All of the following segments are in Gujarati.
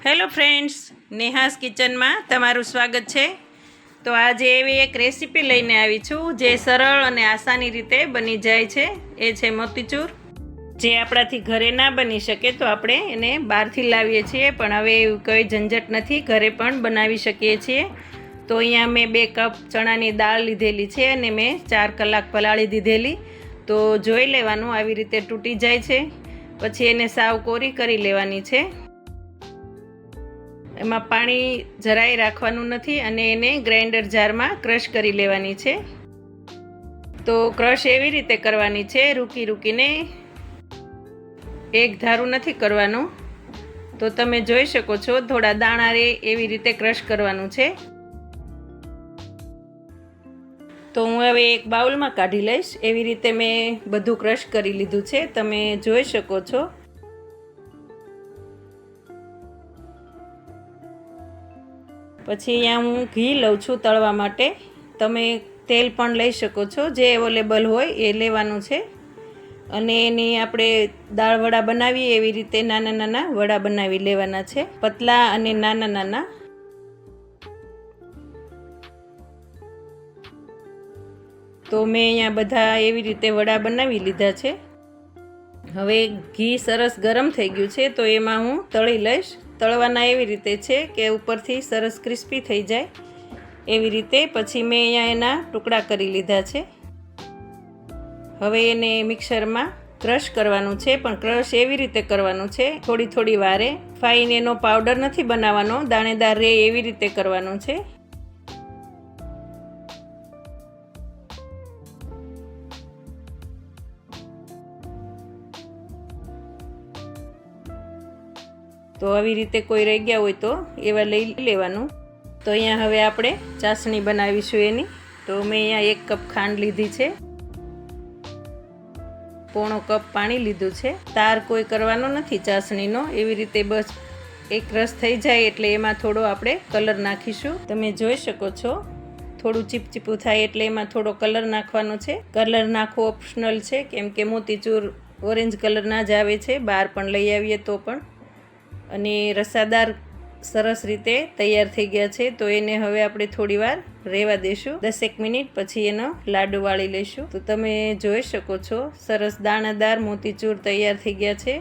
હેલો ફ્રેન્ડ્સ, નેહાસ કિચનમાં તમારું સ્વાગત છે। તો આજે એવી એક રેસીપી લઈને આવી છું જે સરળ અને આસાની રીતે બની જાય છે। એ છે મોતીચૂર, જે આપણાથી ઘરે ના બની શકે તો આપણે એને બહારથી લાવીએ છીએ, પણ હવે એવું કંઈ ઝંઝટ નથી, ઘરે પણ બનાવી શકીએ છીએ। તો અહીંયા મેં 2 કપ ચણાની દાળ લીધેલી છે અને મેં 4 કલાક પલાળી દીધેલી। તો જોઈ લેવાનું, આવી રીતે તૂટી જાય છે પછી એને સાવ કોરી કરી લેવાની છે। એમાં પાણી જરાય રાખવાનું નથી અને એને ગ્રાઇન્ડર જારમાં ક્રશ કરી લેવાની છે। તો ક્રશ એવી રીતે કરવાની છે, રૂકીને, એક ધારું નથી કરવાનું। તો તમે જોઈ શકો છો, થોડા દાણા રહે એવી રીતે ક્રશ કરવાનું છે। તો હું હવે એક બાઉલમાં કાઢી લઈશ। એવી રીતે મેં બધું ક્રશ કરી લીધું છે, તમે જોઈ શકો છો। પછી અહીંયા હું ઘી લઉં છું તળવા માટે, તમે તેલ પણ લઈ શકો છો, જે અવેલેબલ હોય એ લેવાનું છે। અને એની આપણે દાળ વડા બનાવીએ એવી રીતે નાના નાના વડા બનાવી લેવાના છે, પતલા અને નાના નાના। તો મેં અહીંયા બધા એવી રીતે વડા બનાવી લીધા છે। હવે ઘી સરસ ગરમ થઈ ગયું છે, તો એમાં હું તળી લઈશ। તળવાના એવી રીતે છે કે ઉપરથી સરસ ક્રિસ્પી થઈ જાય એવી રીતે। પછી મેં અહીંયા એના ટુકડા કરી લીધા છે। હવે એને મિક્સરમાં ક્રશ કરવાનું છે, પણ ક્રશ એવી રીતે કરવાનું છે, થોડી થોડી વારે, ફાઇન એનો પાવડર નથી બનાવવાનો, દાણેદાર રહે એવી રીતે કરવાનું છે। તો આવી રીતે કોઈ રહી ગયા હોય તો એવા લઈ લેવાનું। તો અહીંયા હવે આપણે ચાસણી બનાવીશું એની। તો મેં અહીંયા 1 કપ ખાંડ લીધી છે, પોણો કપ પાણી લીધું છે। તાર કોઈ કરવાનો નથી ચાસણીનો, એવી રીતે બસ એક રસ થઈ જાય એટલે એમાં થોડો આપણે કલર નાખીશું। તમે જોઈ શકો છો, થોડું ચીપચીપું થાય એટલે એમાં થોડો કલર નાખવાનો છે। કલર નાખવો ઓપ્શનલ છે, કેમ કે મોતીચૂર ઓરેન્જ કલરના જ આવે છે, બહાર પણ લઈ આવીએ તો પણ। અને રસાદાર સરસ રીતે તૈયાર થઈ ગયા છે। તો એને હવે આપણે થોડી વાર રહેવા દઈશું, 10 મિનિટ, પછી એનો લાડુ વાળી લઈશું। તો તમે જોઈ શકો છો, સરસ દાણાદાર મોતીચૂર તૈયાર થઈ ગયા છે।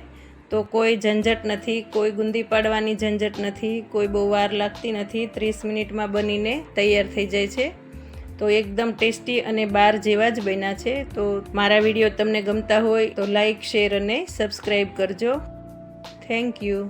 તો કોઈ ઝંઝટ નથી, કોઈ ગુંદી પાડવાની ઝંઝટ નથી, કોઈ બહુ વાર લાગતી નથી, 30 મિનિટમાં બનીને તૈયાર થઈ જાય છે। તો એકદમ ટેસ્ટી અને બહાર જેવા જ બન્યા છે। તો મારા વિડીયો તમને ગમતા હોય તો લાઈક, શેર અને સબસ્ક્રાઈબ કરજો। Thank you.